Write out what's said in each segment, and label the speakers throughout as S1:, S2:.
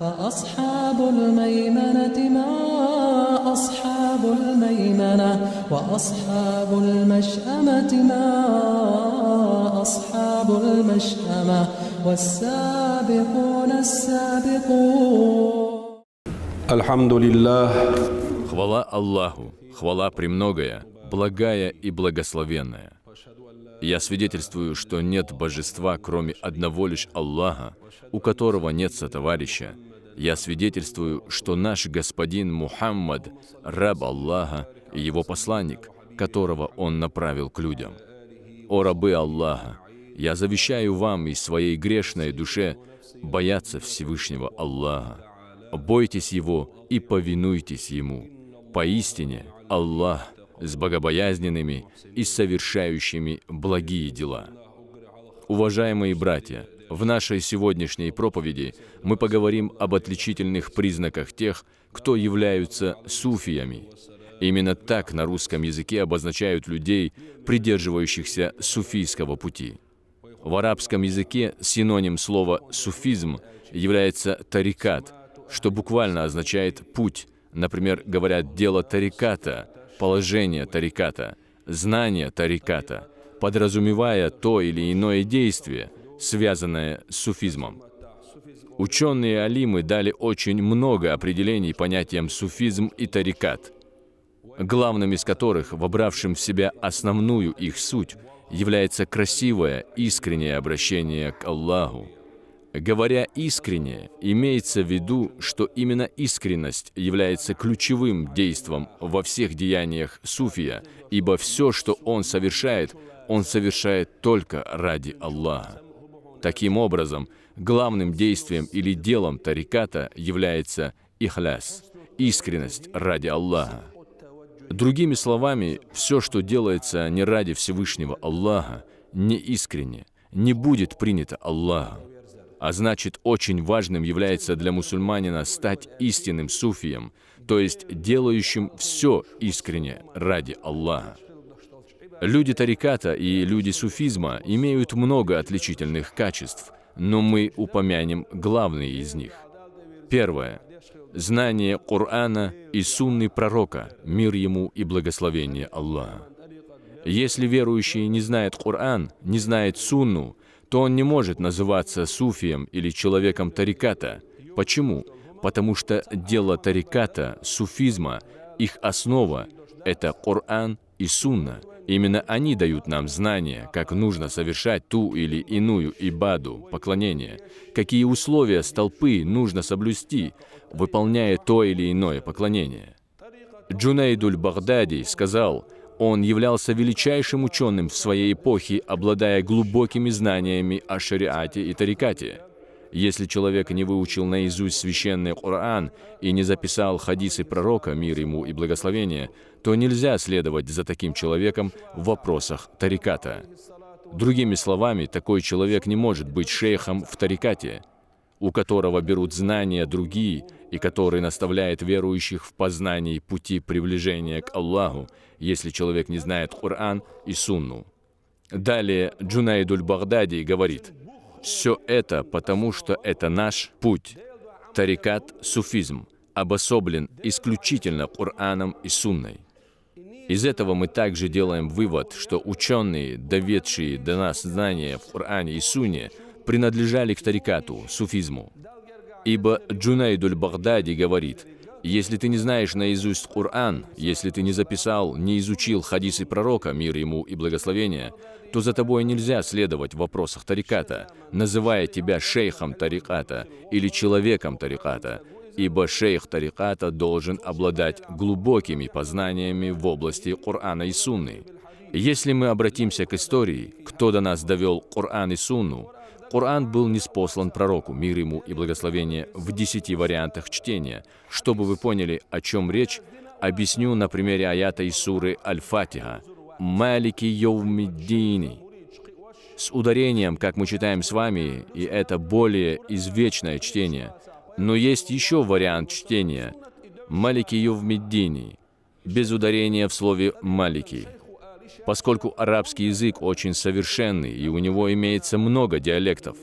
S1: فأصحاب الميمنة ما أصحاب الميمنة وأصحاب المشأمة ما أصحاب المشأمة والسابقون السابقون.
S2: الحمد لله.
S3: Хвала Аллаху, хвала премногая, благая и благословенная. Я свидетельствую, что нет божества, кроме одного лишь Аллаха, у которого нет сотоварища. Я свидетельствую, что наш господин Мухаммад – раб Аллаха и его посланник, которого он направил к людям. О рабы Аллаха! Я завещаю вам и своей грешной душе бояться Всевышнего Аллаха. Бойтесь Его и повинуйтесь Ему. Поистине Аллах с богобоязненными и совершающими благие дела. Уважаемые братья, в нашей сегодняшней проповеди мы поговорим об отличительных признаках тех, кто являются суфиями. Именно так на русском языке обозначают людей, придерживающихся суфийского пути. В арабском языке синоним слова «суфизм» является «тарикат», что буквально означает «путь». Например, говорят «дело тариката», «положение тариката», «знание тариката», подразумевая то или иное действие, связанное с суфизмом. Ученые-алимы дали очень много определений понятиям суфизм и тарикат, главным из которых, вобравшим в себя основную их суть, является красивое, искреннее обращение к Аллаху. Говоря «искренне», имеется в виду, что именно искренность является ключевым действом во всех деяниях суфия, ибо все, что он совершает только ради Аллаха. Таким образом, главным действием или делом тариката является ихляс, искренность ради Аллаха. Другими словами, все, что делается не ради Всевышнего Аллаха, не искренне, не будет принято Аллахом. А значит, очень важным является для мусульманина стать истинным суфием, то есть делающим все искренне ради Аллаха. Люди тариката и люди суфизма имеют много отличительных качеств, но мы упомянем главные из них. Первое. Знание Корана и сунны пророка, мир ему и благословение Аллаха. Если верующий не знает Коран, не знает сунну, то он не может называться суфием или человеком тариката. Почему? Потому что дело тариката, суфизма, их основа – это Коран и сунна. Именно они дают нам знания, как нужно совершать ту или иную ибаду, поклонение, какие условия столпы нужно соблюсти, выполняя то или иное поклонение. Джунейд аль-Багдади сказал, он являлся величайшим ученым в своей эпохе, обладая глубокими знаниями о шариате и тарикате. Если человек не выучил наизусть священный Коран и не записал хадисы пророка, мир ему и благословение, то нельзя следовать за таким человеком в вопросах тариката. Другими словами, такой человек не может быть шейхом в тарикате, у которого берут знания другие и который наставляет верующих в познании пути приближения к Аллаху, если человек не знает Коран и сунну. Далее Джунейд аль-Багдади говорит: «Все это потому, что это наш путь. Тарикат, суфизм, обособлен исключительно Кораном и сунной». Из этого мы также делаем вывод, что ученые, доведшие до нас знания в Коране и сунне, принадлежали к тарикату, суфизму. Ибо Джунейд аль-Багдади говорит: если ты не знаешь наизусть Коран, если ты не записал, не изучил хадисы пророка, мир ему и благословение, то за тобой нельзя следовать в вопросах тариката, называя тебя шейхом тариката или человеком тариката, ибо шейх тариката должен обладать глубокими познаниями в области Корана и сунны. Если мы обратимся к истории, кто до нас довел Коран и сунну, Коран был ниспослан пророку, мир ему и благословение, в 10 вариантах чтения. Чтобы вы поняли, о чем речь, объясню на примере аята из суры Аль-Фатиха «Малики йовмиддини». С ударением, как мы читаем с вами, и это более извечное чтение. Но есть еще вариант чтения «Малики йовмиддини», без ударения в слове «малики». Поскольку арабский язык очень совершенный и у него имеется много диалектов,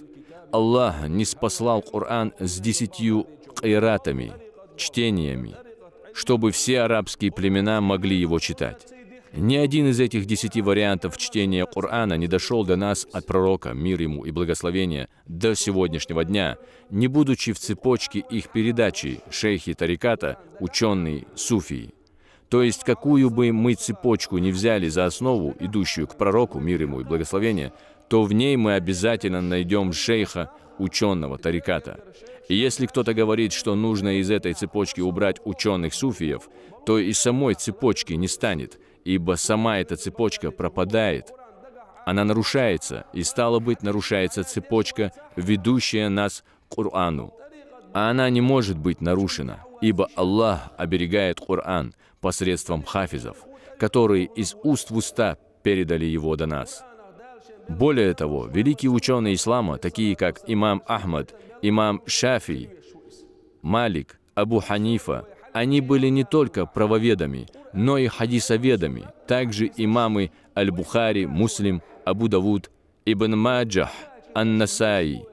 S3: Аллах не спаслал Коран с 10 кайратами, чтениями, чтобы все арабские племена могли его читать. Ни один из этих 10 вариантов чтения Корана не дошел до нас от пророка, мир ему и благословение, до сегодняшнего дня, не будучи в цепочке их передачи шейхи тариката, ученые суфии. То есть, какую бы мы цепочку ни взяли за основу, идущую к пророку, мир ему и благословение, то в ней мы обязательно найдем шейха, ученого тариката. И если кто-то говорит, что нужно из этой цепочки убрать ученых суфиев, то и самой цепочки не станет, ибо сама эта цепочка пропадает. Она нарушается, и стало быть, нарушается цепочка, ведущая нас к Корану. А она не может быть нарушена, ибо Аллах оберегает Коран посредством хафизов, которые из уст в уста передали его до нас. Более того, великие ученые ислама, такие как имам Ахмад, имам Шафий, Малик, Абу Ханифа, они были не только правоведами, но и хадисоведами, также имамы Аль-Бухари, Муслим, Абу Давуд, Ибн Маджах, Ан-Насаи.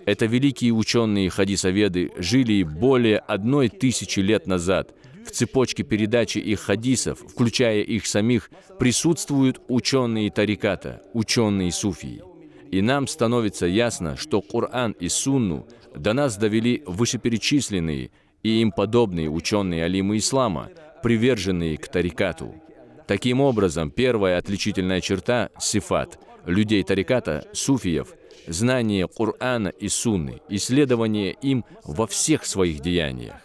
S3: Это великие ученые хадисоведы жили более 1000 лет назад. В цепочке передачи их хадисов, включая их самих, присутствуют ученые тариката, ученые суфии. И нам становится ясно, что Коран и Сунну до нас довели вышеперечисленные и им подобные ученые алимы ислама, приверженные к тарикату. Таким образом, первая отличительная черта – сифат людей тариката, суфиев, знание Корана и Сунны, исследование им во всех своих деяниях.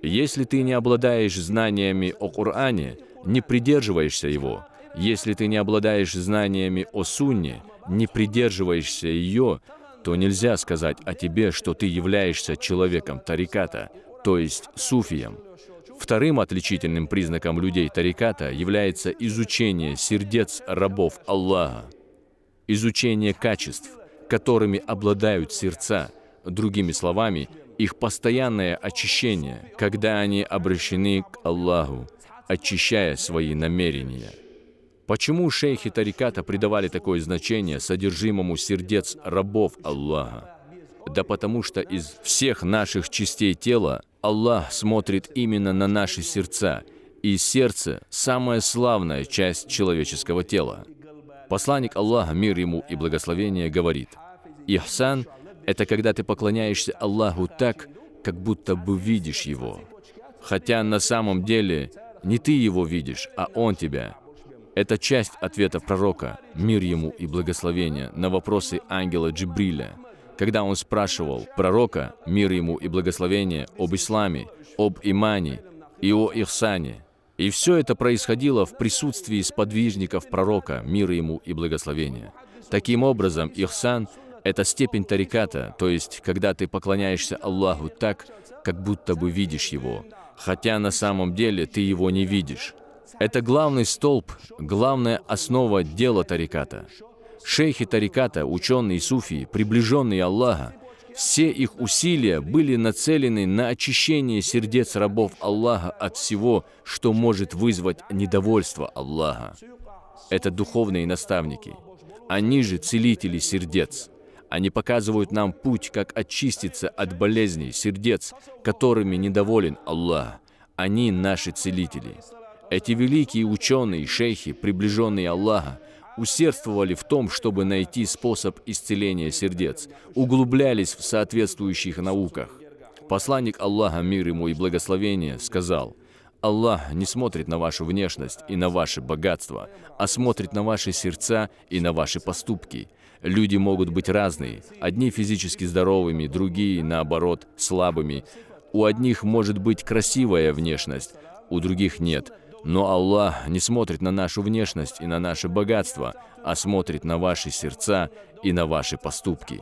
S3: Если ты не обладаешь знаниями о Коране, не придерживаешься его. Если ты не обладаешь знаниями о Сунне, не придерживаешься ее, то нельзя сказать о тебе, что ты являешься человеком тариката, то есть суфием. Вторым отличительным признаком людей тариката является изучение сердец рабов Аллаха, изучение качеств, которыми обладают сердца, другими словами, их постоянное очищение, когда они обращены к Аллаху, очищая свои намерения. Почему шейхи тариката придавали такое значение содержимому сердец рабов Аллаха? Да потому что из всех наших частей тела Аллах смотрит именно на наши сердца, и сердце – самая славная часть человеческого тела. Посланник Аллаха, мир ему и благословение, говорит: «Ихсан – это когда ты поклоняешься Аллаху так, как будто бы видишь Его, хотя на самом деле не ты Его видишь, а Он тебя». Это часть ответа пророка, мир ему и благословение, на вопросы ангела Джибриля, когда он спрашивал пророка, мир ему и благословение, об исламе, об имане и о ихсане. И все это происходило в присутствии сподвижников пророка, мир ему и благословение. Таким образом, ихсан – это степень тариката, то есть, когда ты поклоняешься Аллаху так, как будто бы видишь Его, хотя на самом деле ты Его не видишь. Это главный столб, главная основа дела тариката. Шейхи тариката, ученые суфии, приближенные Аллаха, все их усилия были нацелены на очищение сердец рабов Аллаха от всего, что может вызвать недовольство Аллаха. Это духовные наставники. Они же целители сердец. Они показывают нам путь, как очиститься от болезней сердец, которыми недоволен Аллах. Они наши целители. Эти великие ученые, шейхи, приближенные Аллаха, усердствовали в том, чтобы найти способ исцеления сердец, углублялись в соответствующих науках. Посланник Аллаха, мир ему и благословение, сказал: «Аллах не смотрит на вашу внешность и на ваше богатство, а смотрит на ваши сердца и на ваши поступки. Люди могут быть разные, одни физически здоровыми, другие, наоборот, слабыми. У одних может быть красивая внешность, у других нет. Но Аллах не смотрит на нашу внешность и на наше богатство, а смотрит на ваши сердца и на ваши поступки.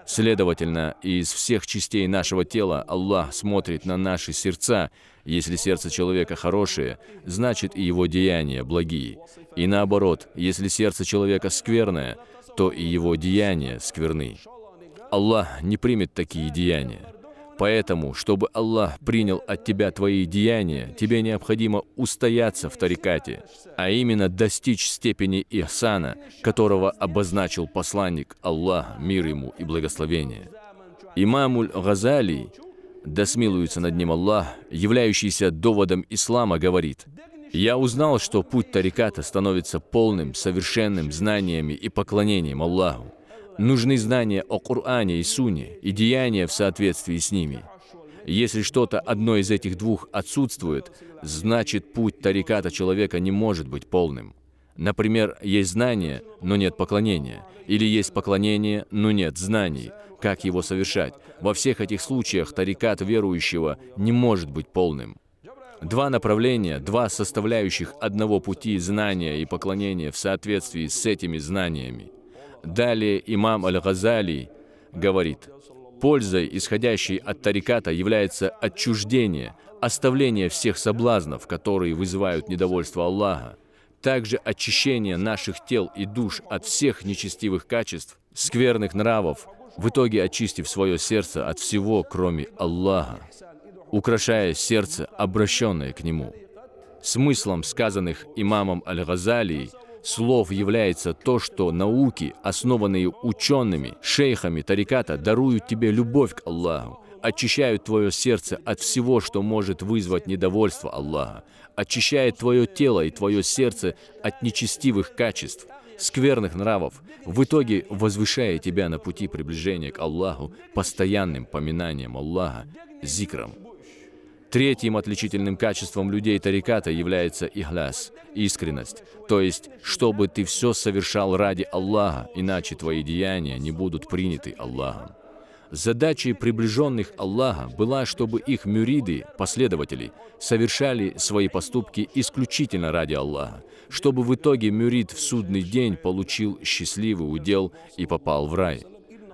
S3: Следовательно, из всех частей нашего тела Аллах смотрит на наши сердца. Если сердце человека хорошее, значит и его деяния благие. И наоборот, если сердце человека скверное, то и его деяния скверны. Аллах не примет такие деяния. Поэтому, чтобы Аллах принял от тебя твои деяния, тебе необходимо устояться в тарикате, а именно достичь степени ихсана, которого обозначил посланник Аллаха, мир ему и благословение. Имам Аль-Газали, да смилуется над ним Аллах, являющийся доводом ислама, говорит: «Я узнал, что путь тариката становится полным, совершенным знаниями и поклонением Аллаху. Нужны знания о Коране и Сунне и деяния в соответствии с ними. Если что-то одно из этих двух отсутствует, значит путь тариката человека не может быть полным. Например, есть знание, но нет поклонения, или есть поклонение, но нет знаний, как его совершать. Во всех этих случаях тарикат верующего не может быть полным». Два направления, два составляющих одного пути знания и поклонения в соответствии с этими знаниями. Далее имам Аль-Газали говорит: пользой, исходящей от тариката, является отчуждение, оставление всех соблазнов, которые вызывают недовольство Аллаха, также очищение наших тел и душ от всех нечестивых качеств, скверных нравов, в итоге очистив свое сердце от всего, кроме Аллаха, украшая сердце, обращенное к Нему. Смыслом сказанных имамом Аль-Газали слов является то, что науки, основанные учеными, шейхами тариката, даруют тебе любовь к Аллаху, очищают твое сердце от всего, что может вызвать недовольство Аллаха, очищает твое тело и твое сердце от нечестивых качеств, скверных нравов, в итоге возвышая тебя на пути приближения к Аллаху постоянным поминанием Аллаха, зикром. Третьим отличительным качеством людей тариката является ихляс, искренность, то есть, чтобы ты все совершал ради Аллаха, иначе твои деяния не будут приняты Аллахом. Задачей приближенных Аллаха была, чтобы их мюриды, последователи, совершали свои поступки исключительно ради Аллаха, чтобы в итоге мюрид в судный день получил счастливый удел и попал в рай.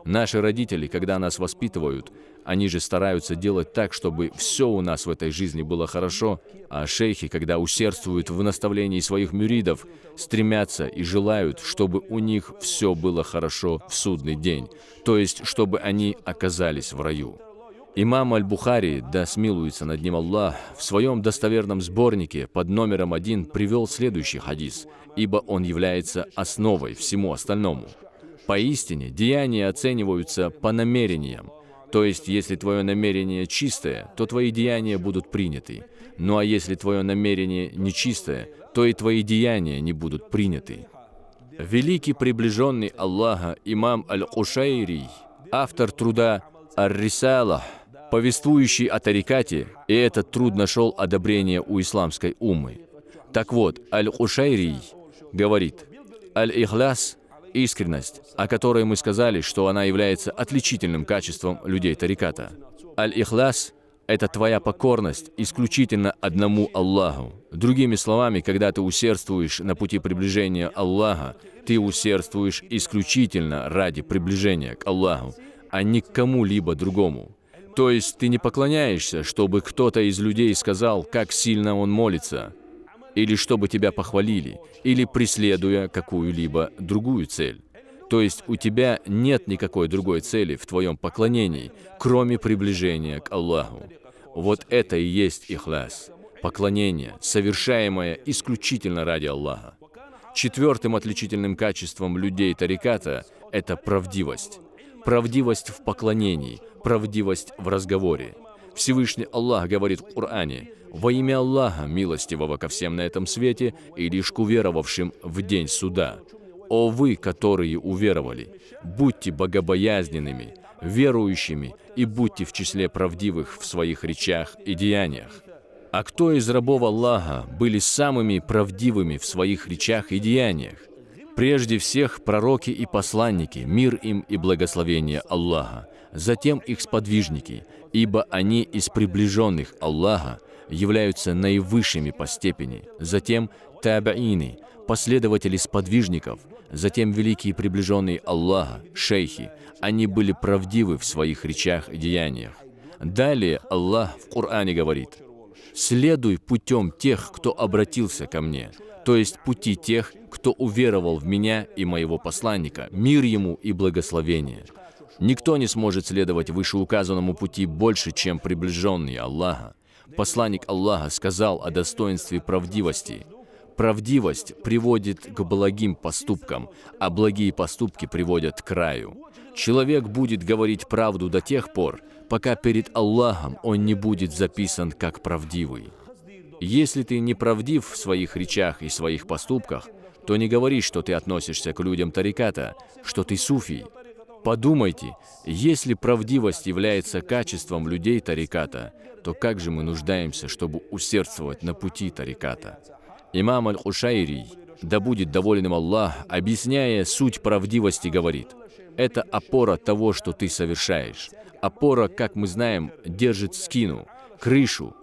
S3: Наши родители, когда нас воспитывают, они же стараются делать так, чтобы все у нас в этой жизни было хорошо, а шейхи, когда усердствуют в наставлении своих мюридов, стремятся и желают, чтобы у них все было хорошо в судный день, то есть, чтобы они оказались в раю. Имам Аль-Бухари, да смилуется над ним Аллах, в своем достоверном сборнике под номером 1 привел следующий хадис, ибо он является основой всему остальному. Поистине, деяния оцениваются по намерениям. То есть, если твое намерение чистое, то твои деяния будут приняты. Ну а если твое намерение нечистое, то и твои деяния не будут приняты. Великий приближенный Аллаха имам Аль-Кушайри, автор труда Ар-Рисала, повествующий о тарикате, и этот труд нашел одобрение у исламской уммы. Так вот, Аль-Кушайри говорит: «Аль-Ихляс» — искренность, о которой мы сказали, что она является отличительным качеством людей тариката. Аль-Ихляс — это твоя покорность исключительно одному Аллаху. Другими словами, когда ты усердствуешь на пути приближения Аллаха, ты усердствуешь исключительно ради приближения к Аллаху, а не к кому-либо другому. То есть ты не поклоняешься, чтобы кто-то из людей сказал, как сильно он молится, или чтобы тебя похвалили, или преследуя какую-либо другую цель. То есть у тебя нет никакой другой цели в твоем поклонении, кроме приближения к Аллаху. Вот это и есть ихляс, поклонение, совершаемое исключительно ради Аллаха. Четвертым отличительным качеством людей тариката – это правдивость. Правдивость в поклонении, правдивость в разговоре. Всевышний Аллах говорит в Коране: «Во имя Аллаха, милостивого ко всем на этом свете, и лишь к уверовавшим в день суда. О вы, которые уверовали, будьте богобоязненными, верующими и будьте в числе правдивых в своих речах и деяниях». А кто из рабов Аллаха были самыми правдивыми в своих речах и деяниях? Прежде всех пророки и посланники, мир им и благословение Аллаха, затем их сподвижники, ибо они из приближенных Аллаха являются наивысшими по степени, затем табаины, последователи сподвижников, затем великие приближенные Аллаха, шейхи, они были правдивы в своих речах и деяниях. Далее Аллах в Коране говорит: «Следуй путем тех, кто обратился ко мне», то есть пути тех, кто уверовал в меня и моего посланника, мир ему и благословение. Никто не сможет следовать вышеуказанному пути больше, чем приближенный Аллаха. Посланник Аллаха сказал о достоинстве правдивости: «Правдивость приводит к благим поступкам, а благие поступки приводят к раю». Человек будет говорить правду до тех пор, пока перед Аллахом он не будет записан как правдивый. Если ты не правдив в своих речах и своих поступках, то не говори, что ты относишься к людям тариката, что ты суфий. Подумайте, если правдивость является качеством людей тариката, то как же мы нуждаемся, чтобы усердствовать на пути тариката? Имам Аль-Кушайри, да будет доволен им Аллах, объясняя суть правдивости, говорит: это опора того, что ты совершаешь. Опора, как мы знаем, держит скину, крышу,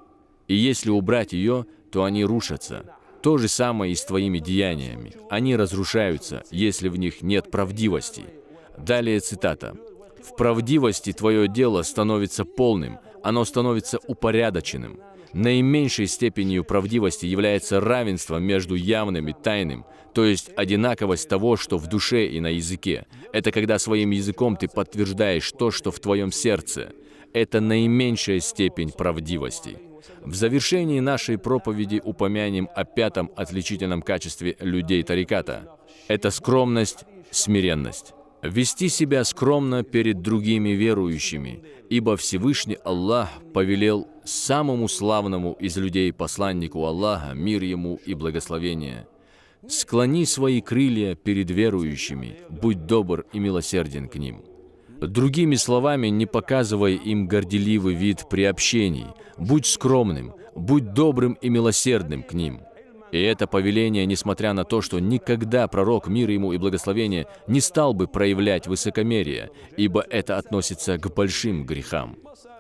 S3: и если убрать ее, то они рушатся. То же самое и с твоими деяниями. Они разрушаются, если в них нет правдивости. Далее цитата. «В правдивости твое дело становится полным, оно становится упорядоченным. Наименьшей степенью правдивости является равенство между явным и тайным, то есть одинаковость того, что в душе и на языке. Это когда своим языком ты подтверждаешь то, что в твоем сердце. Это наименьшая степень правдивости». В завершении нашей проповеди упомянем о пятом отличительном качестве людей тариката. Это скромность, смиренность. Вести себя скромно перед другими верующими, ибо Всевышний Аллах повелел самому славному из людей посланнику Аллаха, мир ему и благословение: «Склони свои крылья перед верующими, будь добр и милосерден к ним». Другими словами, не показывай им горделивый вид при общении, будь скромным, будь добрым и милосердным к ним. И это повеление, несмотря на то, что никогда пророк, мир ему и благословение, не стал бы проявлять высокомерие, ибо это относится к большим грехам.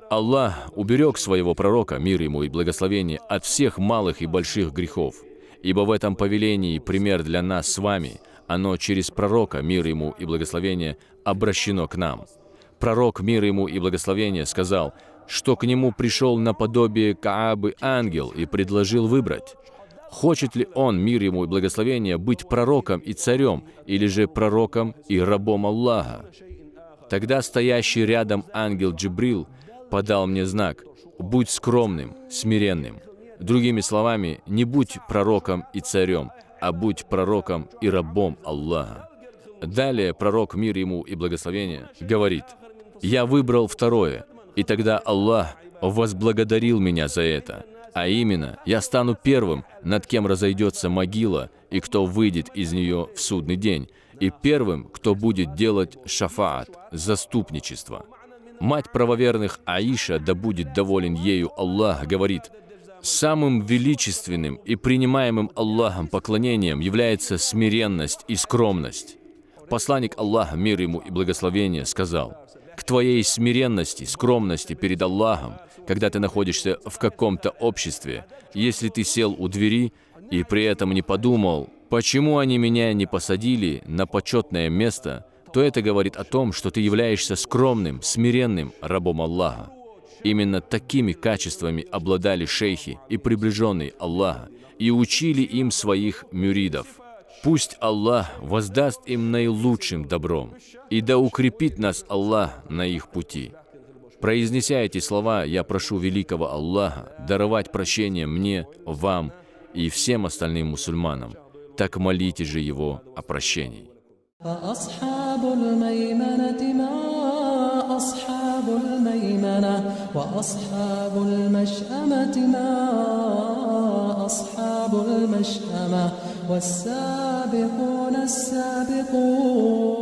S3: Аллах уберег своего пророка, мир ему и благословение, от всех малых и больших грехов, ибо в этом повелении пример для нас с вами, оно через пророка, мир ему и благословение, обращено к нам. Пророк, мир ему и благословение, сказал, что к нему пришел наподобие Каабы ангел и предложил выбрать. Хочет ли он, мир ему и благословение, быть пророком и царем, или же пророком и рабом Аллаха? Тогда стоящий рядом ангел Джибрил подал мне знак: будь скромным, смиренным. Другими словами, не будь пророком и царем, а будь пророком и рабом Аллаха. Далее пророк, мир ему и благословение, говорит: я выбрал второе, и тогда Аллах возблагодарил меня за это. А именно, я стану первым, над кем разойдется могила, и кто выйдет из нее в судный день, и первым, кто будет делать шафаат, заступничество. Мать правоверных Аиша, да будет доволен ею Аллах, говорит: самым величественным и принимаемым Аллахом поклонением является смиренность и скромность. Посланник Аллаха, мир ему и благословение, сказал: к твоей смиренности, скромности перед Аллахом, когда ты находишься в каком-то обществе, если ты сел у двери и при этом не подумал, почему они меня не посадили на почетное место, то это говорит о том, что ты являешься скромным, смиренным рабом Аллаха. Именно такими качествами обладали шейхи и приближенные Аллаха и учили им своих мюридов. Пусть Аллах воздаст им наилучшим добром, и да укрепит нас Аллах на их пути. Произнеся эти слова, я прошу великого Аллаха даровать прощение мне, вам и всем остальным мусульманам. Так молите же Его о прощении.
S1: فأصحاب الميمنة ما أصحاب الميمنة وأصحاب المشأمة ما أصحاب المشأمة والسابقون السابقون